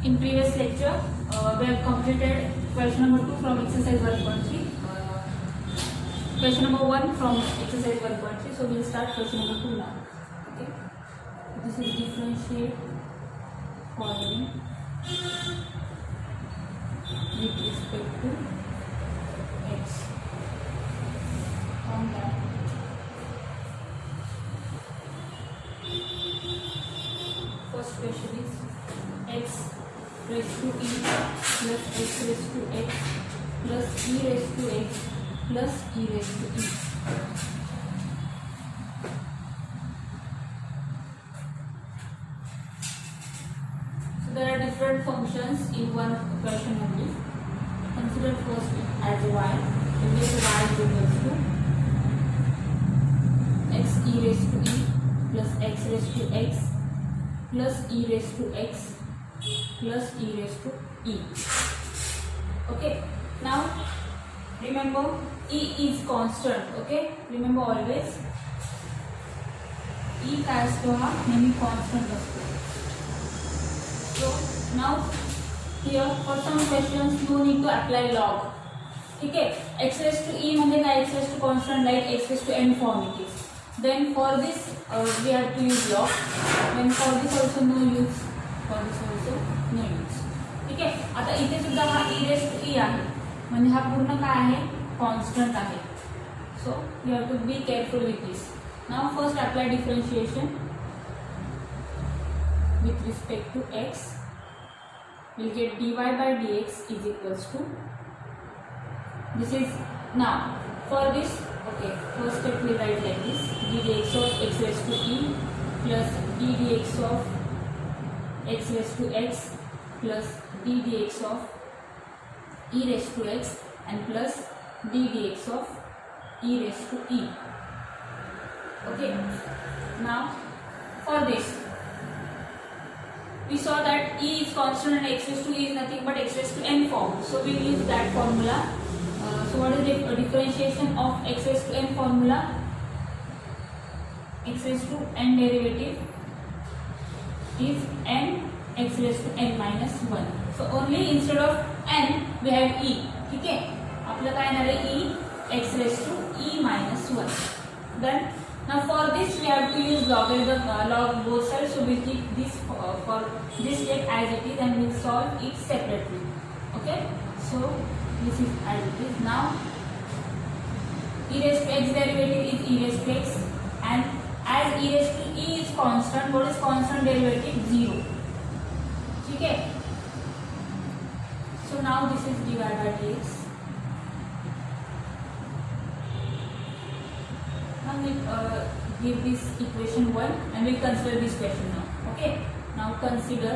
In previous lecture, we have completed question number 2 from exercise 1.3. Question number 1 from exercise 1.3. So we will start question number 2 now. Okay. This is differentiate following with respect to x. From that, first question is x raised to e plus x raised to x plus e raised to x plus e raised to e. So there are different functions in one equation only. Consider first as y. In which y is equals to x e raised to e plus x raised to x plus e raised to x plus e raised to e. Okay. Now remember e is constant. Okay. Remember always e काय असतो हा नेहमी constant असतो. So now here for some questions you need to apply log. ठीक है. x raised to e म्हणजे काय x raised to constant like x raised to n form it is. Then for this we have to use log. Then for this also no use. For this also no use. ठीक है. आता इथे सुद्धा हा e raised to e आहे म्हणजे हा पूर्ण काय आहे कॉन्स्टंट आहे. So you have to be careful with this. Now first apply differentiation with respect to x. We'll get dy by dx is equals to, this is now for this. Okay, first step we write like this: ddx of x raised to e plus ddx of x raised to x plus ddx of e raised to x and plus ddx of e raised to e. Okay, now for this we saw that e is constant and x raised to e is nothing but x raised to n form. So we will use that formula. So what is the differentiation of x raised to n formula? X raised to n derivative is n x raised to n minus 1. So only instead of n we have e. ठीक है. आपलं काय येणार आहे e x raised to e minus 1. Then now for this we have to use logarithm, log both sides. So we keep this for this step as it is and we will solve it separately. Okay. So this is as it is. Now e raised to x derivative is e raised to x, and as e raised to e is constant, what is constant derivative? 0. ठीक है. So now this is dy by dx. Now we give this equation 1 and we will consider this question now. Okay. Now consider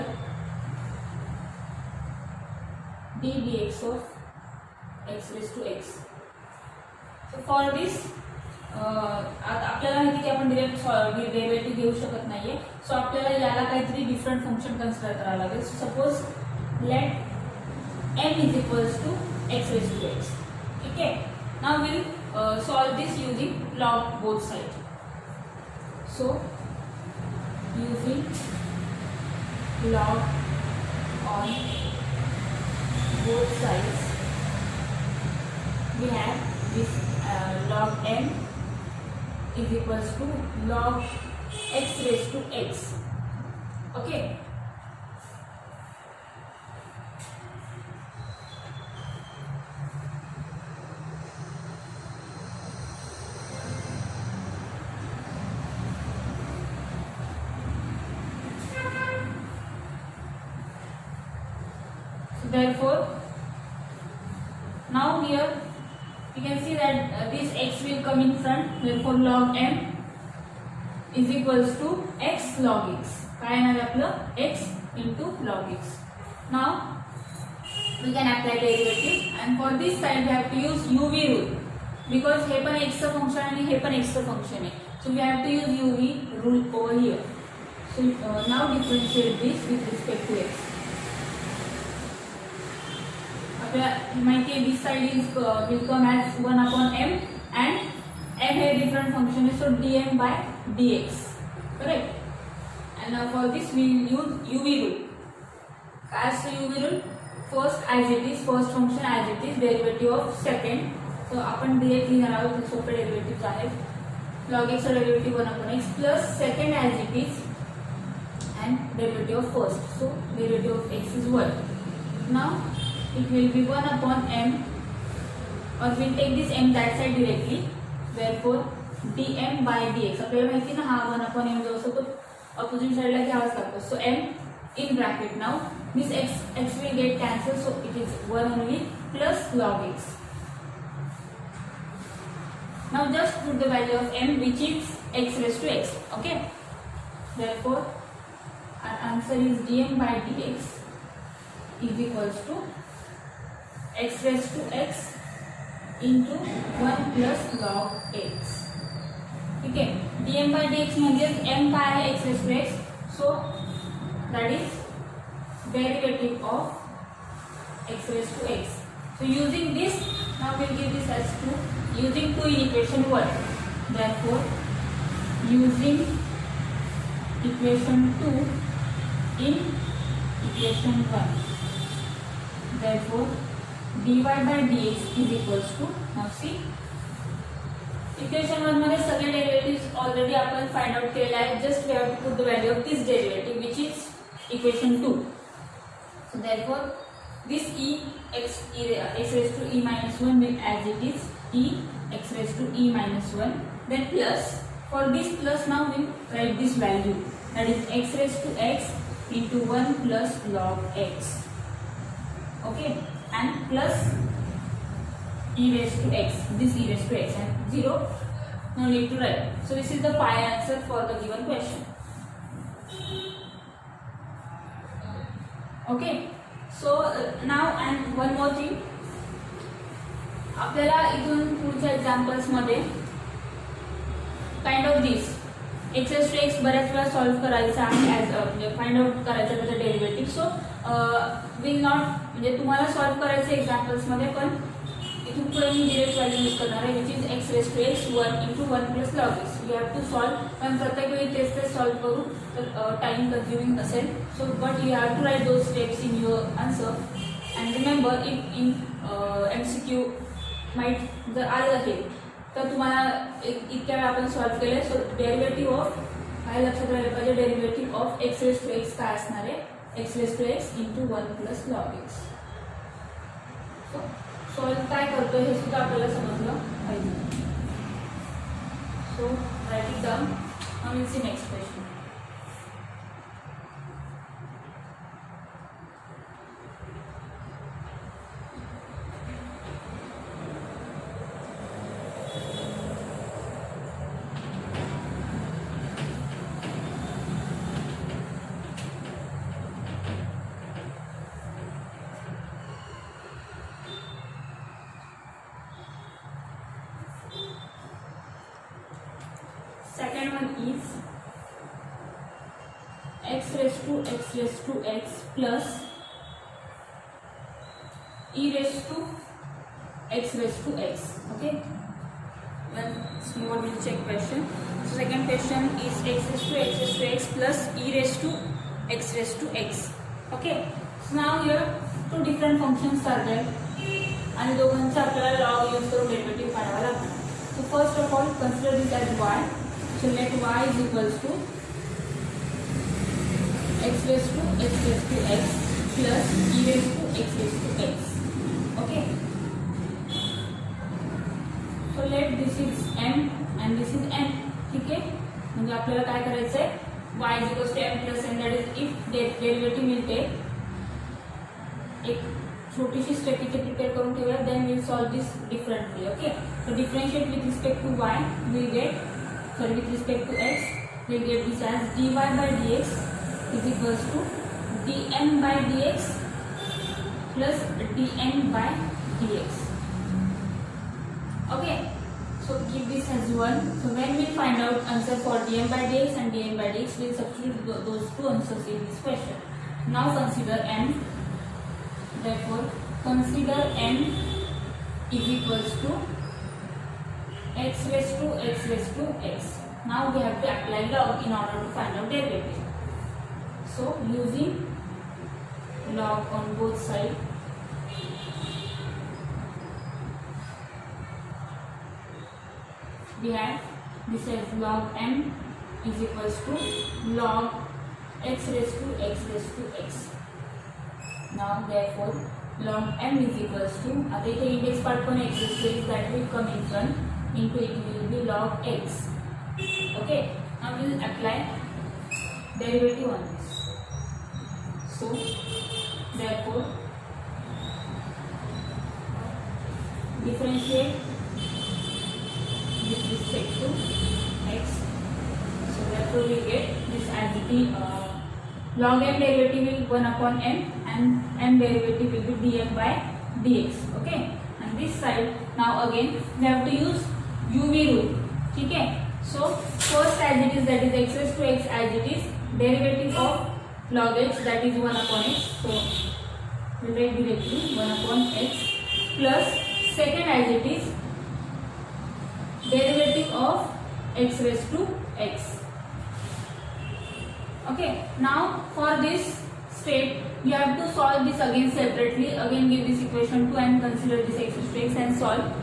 d dx of x raised to x. So for this आता आपल्याला माहिती की आपण direct derivative घेऊ शकत नाहीये. सो आपल्याला याला काहीतरी डिफरंट फंक्शन कन्सिडर करावं लागेल. So suppose let m is equals to x raised to x. ठीक है. Now we'll solve this using log both sides. So using log on both sides we have this log m is equals to log x raised to x. Okay. Therefore, now here you can see that this x will come in front. Therefore, log m is equals to x log x. काय येणार आहे आपलं x into log x. Now we can apply derivative, and for this side we have to use uv rule because हे पण x चं function आणि हे पण x चं function आहे. So we have to use uv rule over here. So now differentiate this with respect to x. माहिती आहे this side is will come as 1 upon m and m है different function है, so dm by dx, correct. And now for this we will use uv rule. as you will first as it is, first function as it is, derivative of second. So आपण direct लिहिणार आहोत, सोपे derivative आहेत. log x चा derivative 1/x plus second as it is and derivative of first. So derivative of x is 1. Now it will be 1/m, or we'll take this m that side directly. Therefore dm by dx, आपल्याला माहिती ना हा 1/m जो असतो तो opposite side ला घ्यावाच लागतो. So m in bracket. Now this x will get cancelled, so it is 1 only plus log x. Now just put the value of m, which is x raised to x. Okay. Therefore our answer is dm by dx is equals to x raised to x into 1 plus log x. Okay. dm by dx म्हणजे m काय आहे x raised to x. So that is derivative of x raised to x. So using this, now we'll give this as 2. Using 2 in equation 1. Therefore, using equation 2 in equation 1. Therefore, dy by dx is equals to, now see, equation 1 मध्ये सगळे derivatives already आपण find out केले आहे. Just we have to put the value of this derivative, which is equation 2. So therefore, this x raised to e minus 1 will as it is e x raised to e minus 1. Then plus, for this plus now we write this value, that is x raised to x into 1 plus log x. Okay, and plus e raised to x, this e raised to x, and 0, no need to write. So this is the final answer for the given question. Okay, so now and one more thing, आपल्याला इथून पुढच्या examples मध्ये kind of this x s to x बऱ्याच वेळा solve करायचा आहे, म्हणजे find out करायचं त्याचं डेरिव्हेटिव्ह. सो विल नॉट, म्हणजे तुम्हाला सॉल्व्ह करायचं एक्झाम्पल्स मध्ये, पण इथून पुढे मी डिरेक्ट व्हॅल्यू यूज करणार आहे, which is x raise to x 1 into 1 plus log x. You have to solve, पण प्रत्येक वेळी तेच सॉल्व्ह करू तर टाइम कन्झ्युमिंग असेल. So but you have to write those steps in your answer. And remember, if in MCQ might जर आलं असेल तर तुम्हाला इतक्या वेळा आपण सॉल्व्ह केले. सो डेरिव्हेटिव्ह ऑफ काय लक्षात राहिलं पाहिजे, derivative of x raise to x काय असणार आहे, x raise to x into 1 plus log x. So solve काय करतो हे सुद्धा आपल्याला समजलं पाहिजे. So write it down. Now will see next question. Second one is x raised to x plus e raised to x raised to x. Okay, let's move on with check question. So second question is x raised to x plus e raised to x. Okay, so now here two different functions are there आणि दोघांचा आपल्याला log use करून derivative काढावा लागणार. So first of all consider this as y. So let y is equals to x raised to x plus e raised to x. Okay. So let this is m and this is n. ठीक आहे, म्हणजे आपल्याला काय करायचंय, y is equals to m plus n, that is if derivative मिळते, एक छोटीशी step इथे प्रिपेअर करून ठेवूया, then we'll solve this differently. Okay, so differentiate with respect to y, we'll get, sorry, with respect to x, we'll get this as dy by dx is equals to dm by dx plus dn by dx. Okay, so keep this as 1. So when we find out answer for dm by dx and dn by dx, we'll substitute those two answers in this question. Now consider n. Therefore consider n is equals to x raised to x. Now we have to apply log in order to find out derivative. So using log on both sides. We have this as log m is equals to log x raised to x. Now therefore log m is equals to, आता इथे index part पण x raised to x that will come in front, into it will be log x. Okay, now we will apply derivative on this. So therefore differentiate with respect to x. So therefore we get this as the log m derivative will 1 upon m and m derivative will be dm by dx. Okay, and this side now again we have to use uv rule. ठीक है, so first as it is, that is x raised to x as it is, derivative of log x that is 1 upon x. So we write directly 1 upon x plus second as it is, derivative of x raised to x. Okay, now for this step you have to solve this again separately. Again give this equation 2 and consider this x raised to x and solve.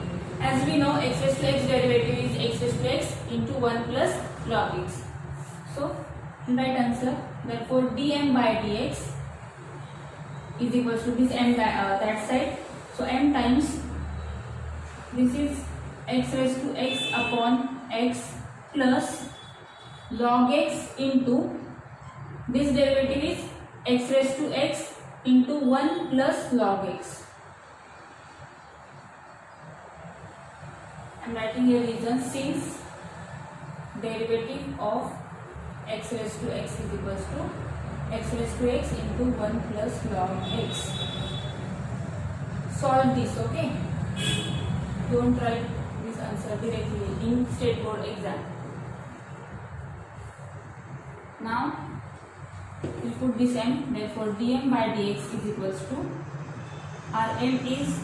As we know, x raised to x derivative is x raised to x into 1 plus log x. So right answer, therefore dm by dx is equals to this m that side. So m times this is x raised to x upon x plus log x into this derivative is x raised to x into 1 plus log x. I am writing here reason, since derivative of x raised to x is equals to x raised to x into 1 plus log x. Solve this, okay? Don't write this answer directly in state board exam. Now we put this m, therefore dm by dx is equals to, our m is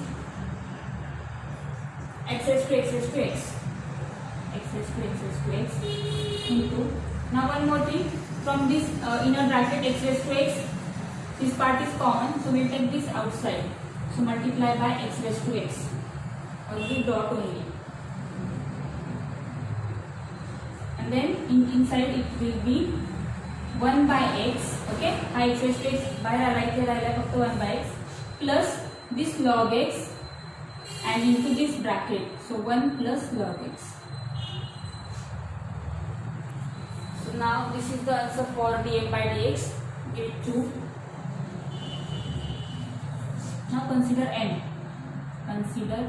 x raised to x raised to x, x raised to x raised to x into, now one more thing, from this inner bracket x raised to x, this part is common, so we will take this outside, so multiply by x raised to x, or the dot only, and then inside it will be 1 by x. Okay, हा x raised to x बाहेर आला, इथे राहिला फक्त 1 by x plus this log x and into this bracket, so 1 plus log x. So now this is the answer for dm by dx, get 2. Now consider n. Consider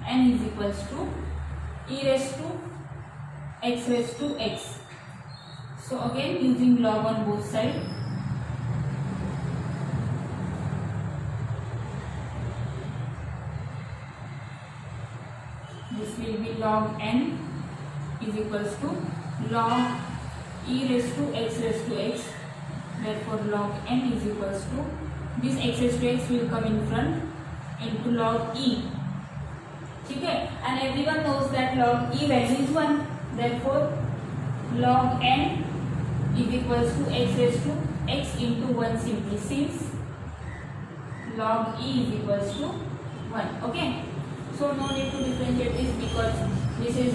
n is equals to e raised to x raised to x. So again using log on both sides, this will be log n is equals to log e raised to x raised to x. Therefore log n is equals to, this x raised to x will come in front into log e. ठीक है, and everyone knows that log e value is 1. Therefore log n is equals to x raised to x into 1 simply, since log e is equals to 1. Okay, so no need to differentiate this because this is,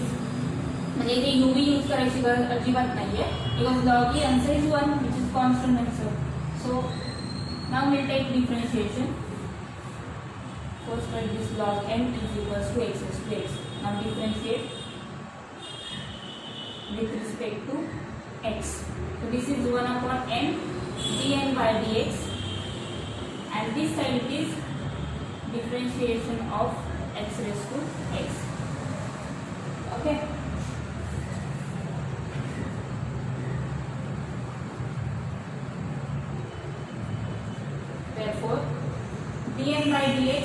म्हणजे इथे uv use करायची गरज अजिबात नाहीये, because log e answer is 1 which is constant answer. So now we'll take differentiation. First write this log n is equals to x raised to x. Now differentiate with respect to x. So this is 1 upon n dn by dx, and this side it is differentiation of x raised to x. Okay. Therefore dn by dx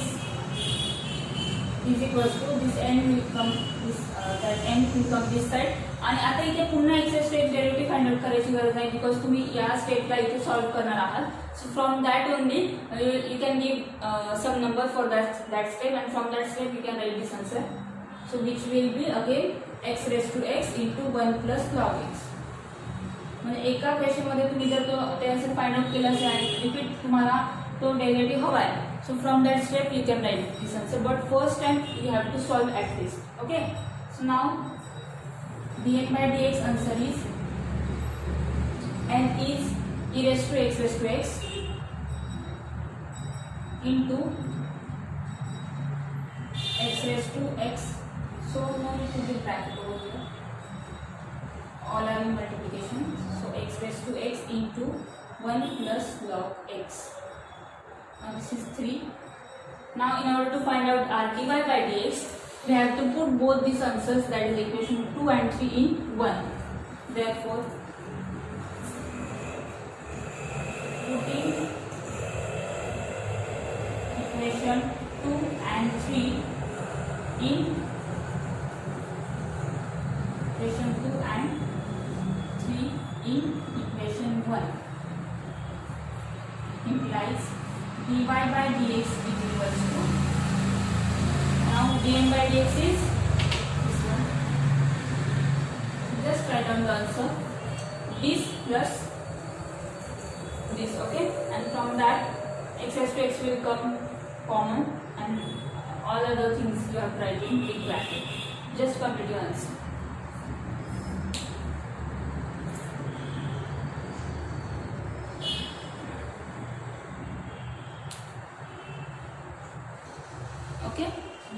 is equals to, this n will come this that n will come this side. आणि आता इथे पुन्हा x raised to x derivative find out करायची गरज नाही, because तुम्ही या स्टेपला इथे सॉल्व करणार आहात. So from that only you can give some number for that step, and from that step you can write this answer. So which will be again x raised to x into 1 plus log x. म्हणजे एका क्वेश्चनमध्ये तुम्ही जर तो ते answer find out केलं असेल आणि repeat तुम्हाला तो डेरिव्हेटिव्ह हवा आहे, so from that step you can write this answer, but first time you have to solve at least. Okay, so now dn by dx answer is n is e raised to x into x raised to x. So now it will be bracket over here. All are in multiplication. So x raised to x into 1 plus log x. Now this is 3. Now in order to find out our dy by dx, we have to put both these answers, that is equation 2 and 3 in 1. Therefore, putting equation 2 and 3 in equation 2 and 3 in equation 1 implies dy by dx is equals to, now dn by dx is this one. Just write down the answer, this plus this. Okay, and from that x raised to x will come common and all other things you have to write in big bracket. Just complete your answer. Okay,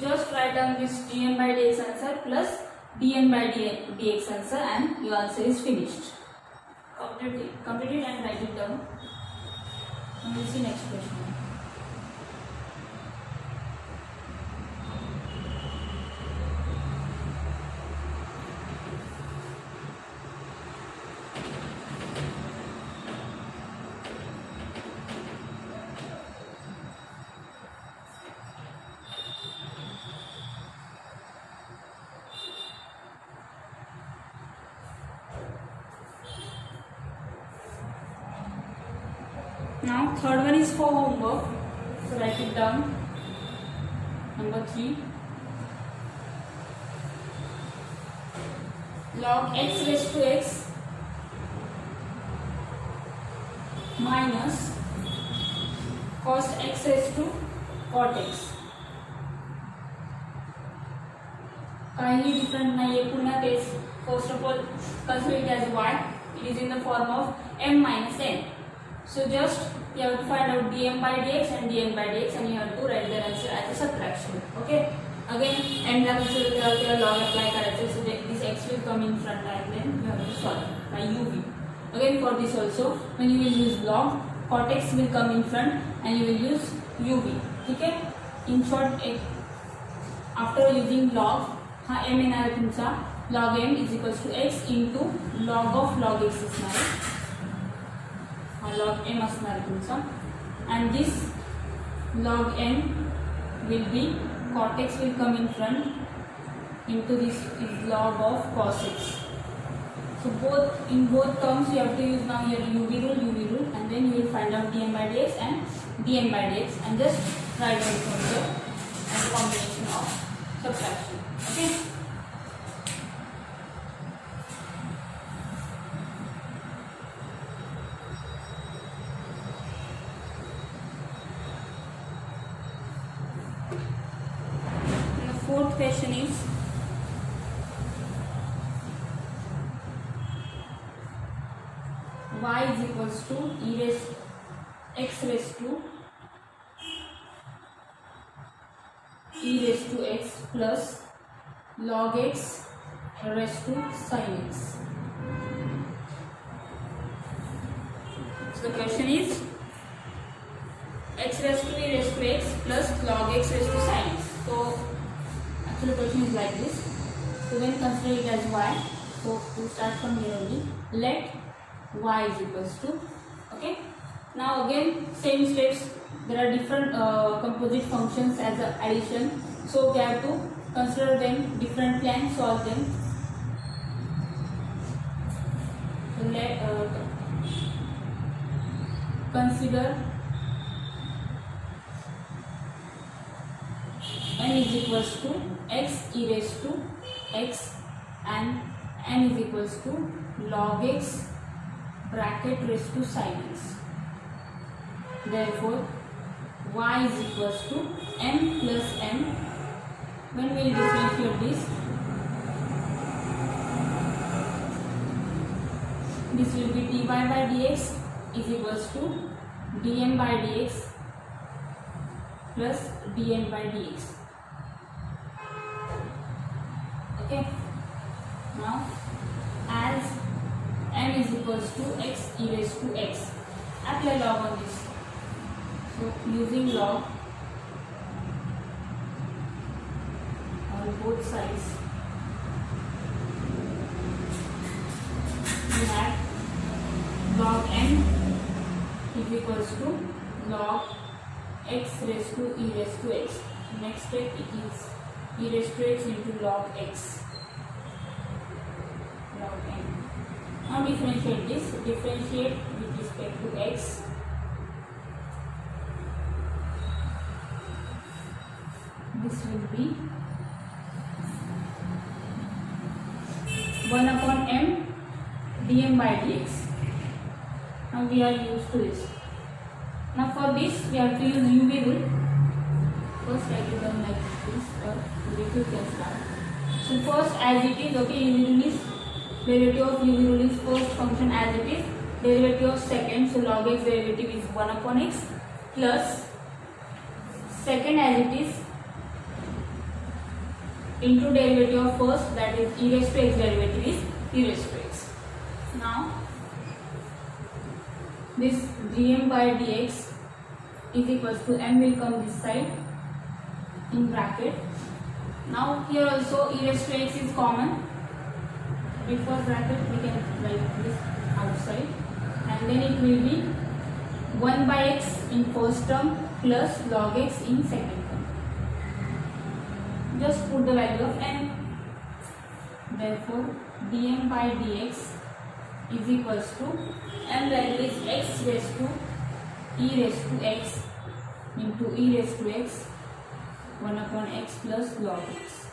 just write down this dn by dx answer plus dn by dx answer and your answer is finished. Complete it and write it down. And we'll see next question. Now third one is for homework, so write it down. Number 3, log x raised to x minus cos x raised to cot x. काही different नाही आहे, पुन्हा तेच. First of all, consider it as y. It is in the form of m minus n. So just you have to find out dm by dx and dn by dx, and you have to write the answer as a subtraction. Okay. Again, and then consider log apply करायचे. So this x will come in front and then you have to solve by uv. Again for this also, when you will use log, cot x will come in front and you will use uv. ठीक है. In short, after using log, हा m येणार आहे तुमचा, log m is equals to x into log of log x असणार आहे. log m असणार तुमचा, and this log n will be cot x will come in front into this is log of cos x. So in both terms you have to use now your uv rule, and then you will find out dm by dx and dn by dx, and just write down from here as a combination of subtraction. Okay. Fourth question is y is equals to x raised to x plus log x raised to sin x. So the question is x raised to e raised to x plus log x raised to sin x. So actually the question is like this. So when consider it as y, so we start from here only. Let y is equals to, okay. Now again same steps. There are different composite functions as addition, so we have to consider them differently and solve them. So let consider n is equals to x e raised to x and n is equals to log x bracket raised to sin x. Therefore y is equals to m plus n. When we will differentiate this will be dy by dx is equals to dm by dx plus dn by dx. Okay, now as m is equals to x e raised to x, apply log on this. So using log on both sides, we have log n is equals to log x raised to e raised to x. Next step it is e raised to x into log x, log n. Now differentiate this, differentiate with respect to x. This will be 1 upon m dm by dx. Now we are used to this. Now for this we have to use UV rule. First write it down like this, or you can start. So first as it is, okay, UV rule is derivative of UV rule is first function as it is, derivative of second, so log x derivative is 1 upon x plus second as it is into derivative of first, that is e raised to x derivative is e raised to x. Now this dm by dx is equals to m will come this side in bracket. Now here also e raised to x is common. Before bracket we can write this outside, and then it will be 1 by x in first term plus log x in second term. Just put the value of n. Therefore dm by dx is equals to m value is x raised to e raised to x into e raised to x 1 upon x plus log x.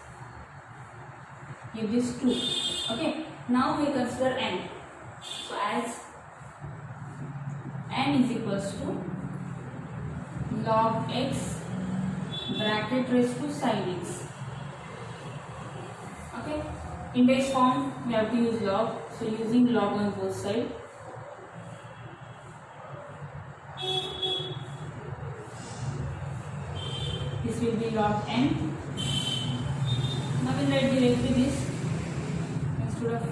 Give this 2. Okay, now we consider n. So as n is equals to log x bracket raised to sin x. Okay, in base form we have to use log, so using log on both sides. This will be log n. Now we will write directly this instead of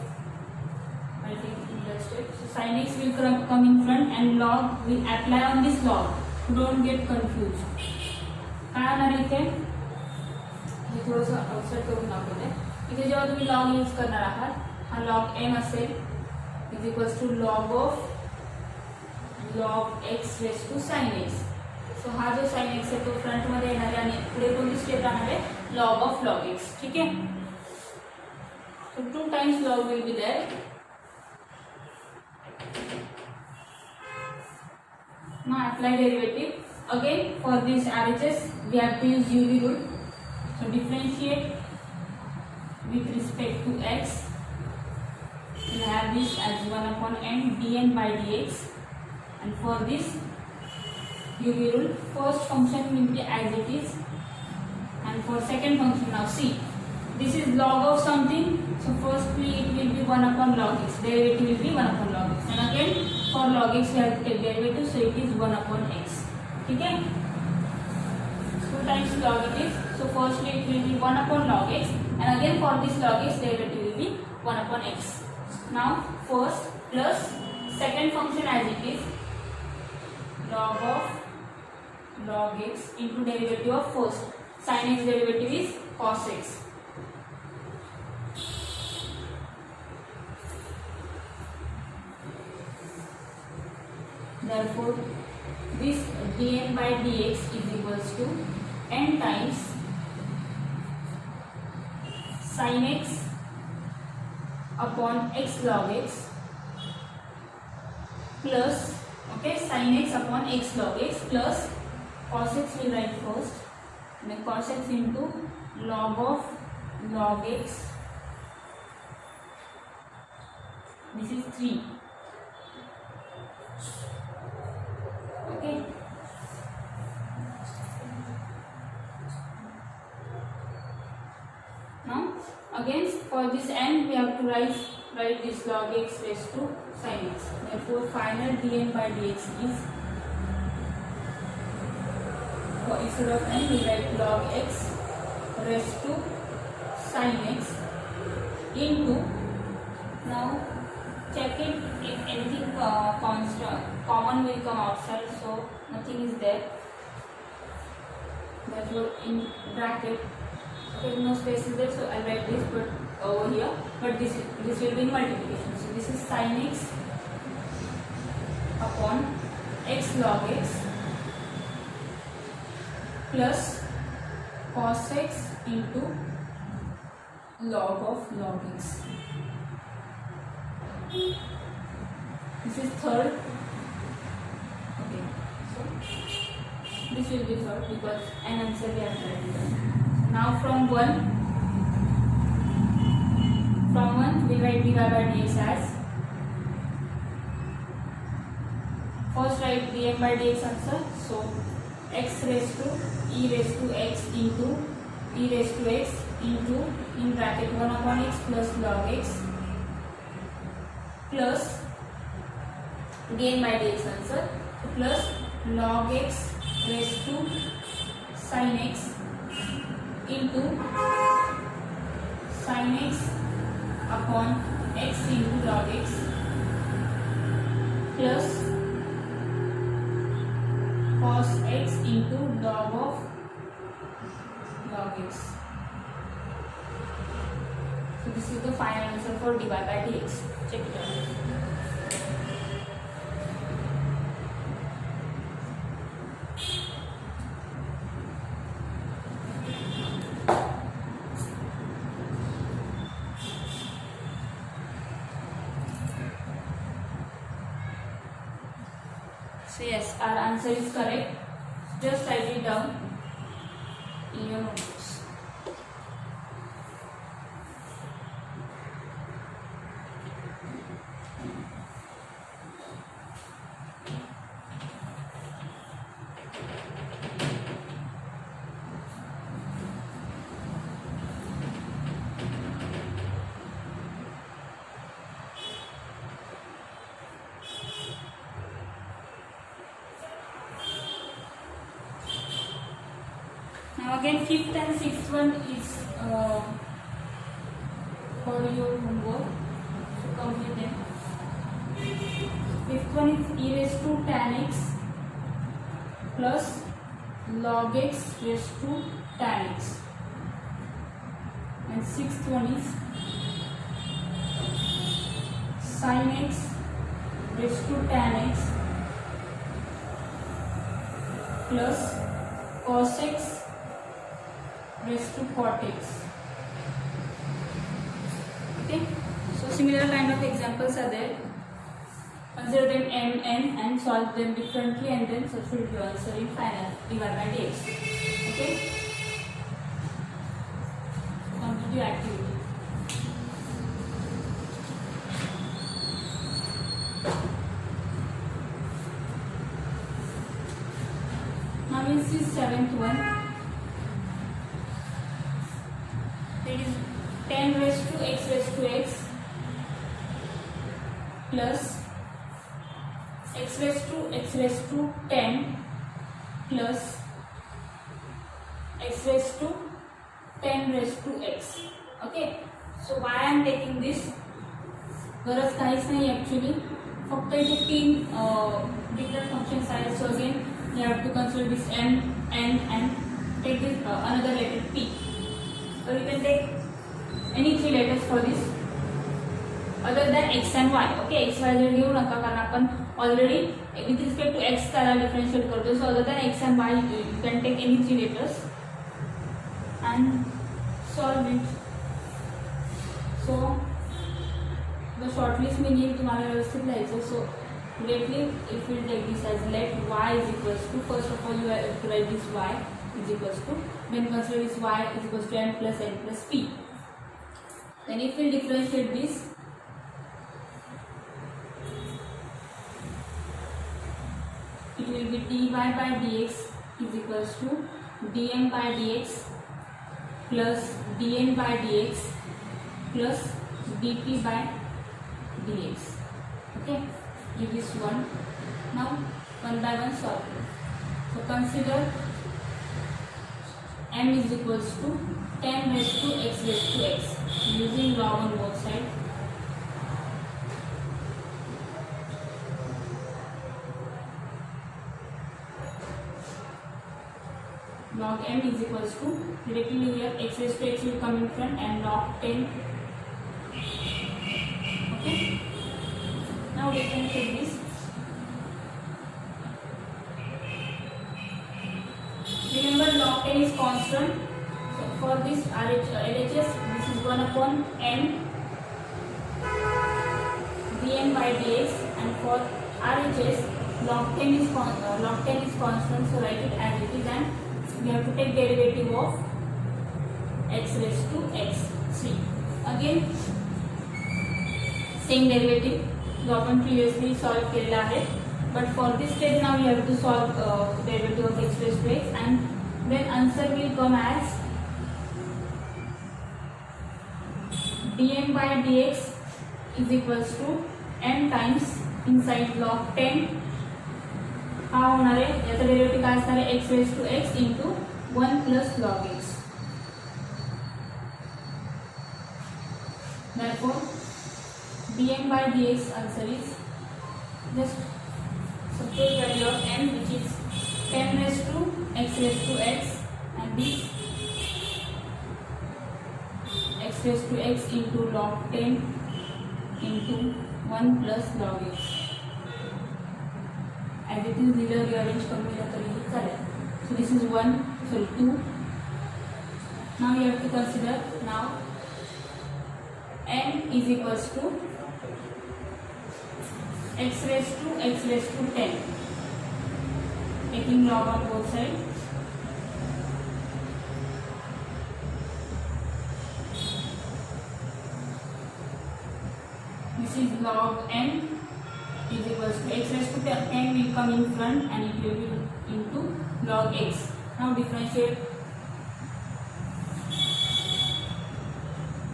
writing in that step. So sin x will come in front and log will apply on this log. Don't get confused. काय होणार इथे, हे थोडंसं outside करून दाखवते. इथे जेव्हा तुम्ही log use करणार आहात, हा लॉग m असेल is equals to log of log x raise to sin x. So हा जो sin x आहे तो फ्रंट मध्ये येणार आहे आणि पुढे कोणती स्टेप राहणार आहे, लॉग ऑफ लॉग x. ठीक आहे, so 2 times log will be there. Now apply derivative. Again for this RHS we have to use UV rule. So differentiate with respect to x. We have this as 1 upon n dn by dx, and for this UV rule first function will be as it is, and for second function now see this is log of something, so firstly it will be 1 upon log x, derivative will be 1 upon log x, and again for log x we have to take derivative, so it is 1 upon x. ठीक है, 2 times log it is, so firstly it will be 1 upon log x, and again for this log x derivative will be 1 upon x. Now first plus second function as it is, log of log x into derivative of first, sin x derivative is cos x. Therefore this dn by dx is equals to n times sin x upon x log x plus, okay, sin x upon x log x plus cos x will write first, and then cos x into log of log x. This is 3. Okay. Now again for this n we have to write this log x raised to sin x. Therefore final dn by dx is, instead of n we write log x raised to sin x into, now check it if anything constant common will come outside, so nothing is there, therefore in bracket, okay, no space is there, so I'll write this but over here, but this will be in multiplication. So this is sin x upon x log x plus cos x into log of log x. This is third. Okay, so this will be third because an answer we have written. Now from 1 we write dy by dx as, first write dm by dx answer, so x raised to e raised to x into e raised to x into, in bracket 1 upon x plus log x plus dn by dx answer, plus log x raised to sin x into sin x upon x into log x plus cos x into log of log x. So this is the final answer for dy by dx. Check it out. So yes, our answer is correct. Just write it down in your notebooks. Now again, fifth and sixth one is for your homework, so complete them. Fifth one is e raised to tan x plus log x raised to tan x, and sixth one is sin x raised to tan x plus cos x raised to cot x. Okay, so similar kind of examples are there. Consider them m, n and solve them differently, and then substitute your answer in final dy by dx. Okay, complete your activity. Now we'll see seventh one. It is 10 raised to x plus x raised to 10 plus x raised to 10 raised to x. Okay, so why I am taking this? गरज काहीच नाही actually, फक्त इथे 3 different functions आहेत. So again you have to consider this m, n and take this another letter p. So you can take any 3 letters for this other than x and y. Okay, x y z घेऊ नका कारण आपण already with respect to x त्याला differentiate करतो. So other than x and y you can take any 3 letters and solve it. So the shortlist meaning तुम्हाला व्यवस्थित लिहायचं. So directly if you take this as let y is equals to, first of all you have to write this y is equals to, then consider this y is equals to n plus p. Then if we differentiate this, it will be dy by dx is equals to dm by dx plus dn by dx plus dt by dx. Okay, give this one. Now one by one solve. So consider m is equals to 10 raised to x using log on both sides. Log m is equals to, directly here x raised to x will come in front and log 10. Okay. Now we can take this. Remember log 10 is constant. So for this LHS, this is 1 upon n dn by dx, and for RHS log 10 is constant. So write it as it is, and we have to take derivative of x raised to x. See again same derivative जो अपन previously solve केला है, but for this step now we have to solve derivative of x raised to x, and then answer will come as dm by dx is equals to m times inside log 10 हा होणार आहे, याचा derivative काय असणार आहे, x raised to x into 1 plus log x. Therefore dm by dx answer is just substitute value of m, which is 10 raised to x, and this x raised to x into log 10 into 1 plus log x. As it is दिलं rearrange करून दिलं तरी चालेल. So this is 2. Now you have to consider now n is equals to x raised to 10, taking log on both sides. This is log n is equals to x raised to 10 will come in front and it will be into log x. Now differentiate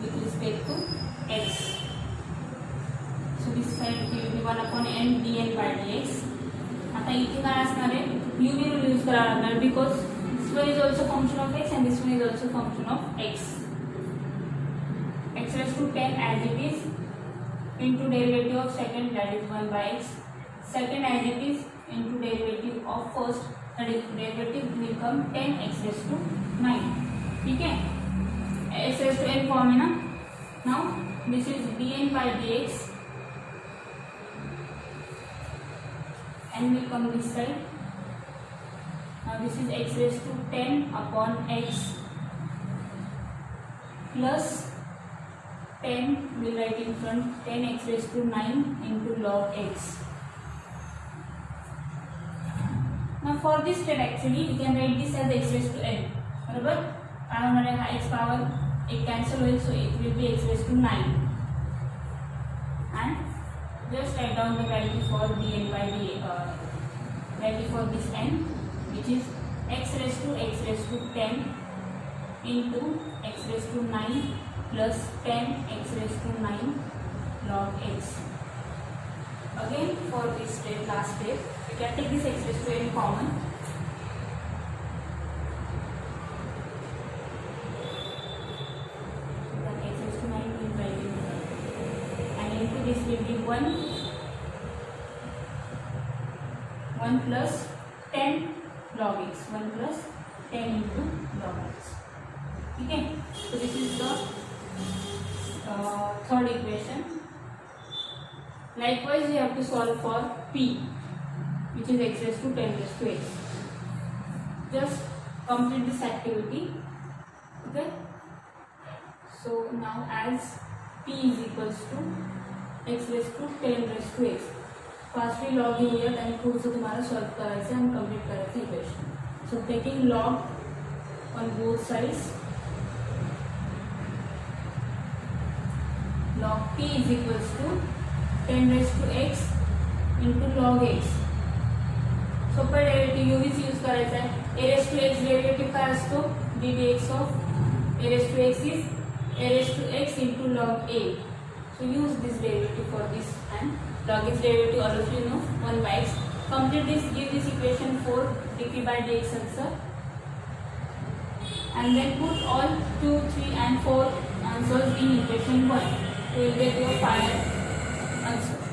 with respect to x. So this side will be 1 upon n dn by dx. आता इथे काय असणार आहे, u will use करायला लागणार, because this one is also function of x and this one is also function of x. X raised to 10 as it is into derivative of second, that is 1 by x. Second as it is into derivative of first, that is derivative will come 10 x raised to 9. ठीक है, x raised to n form है ना. Now this is dn by dx, n will come this side. Now this is x raised to 10 upon x plus 10 will write in front, 10 x raised to 9 into log x. Now for this step actually we can write this as x raised to n. बराबर, काय होणार आहे, हा x power एक cancel होईल, so it will be x raised to 9. And just write down the value for dn by dx, value for this n, which is x raised to 10 into x raised to 9 plus 10 x raised to 9 log x. Again for this step, last step, we can take this x raised to n common. Then x raised to 9 will write in front, and into this will be 1 plus 10 log x, 1 plus 10 into log x. Okay, so this is the third equation. Likewise, we have to solve for p, which is x raised to 10 raised to x. Just complete this activity. Okay. So now as p is equals to x raised to 10 raised to x. Firstly log here, then पुढचं तुम्हाला solve करायचं and complete करायचं equation. So taking log on both sides, log p is equals to 10 raised to x into log x. सोपं derivative यूव्हीच use करायचा आहे. A raise to x derivative काय असतो, d d x of a raise to x is a raise to x into log a. So use this derivative for this and log x derivative all of you know 1 by x. Complete this, give this equation 4 dp by dx answer and then put all 2, 3 and 4 answers in equation 1. You will get your final answer.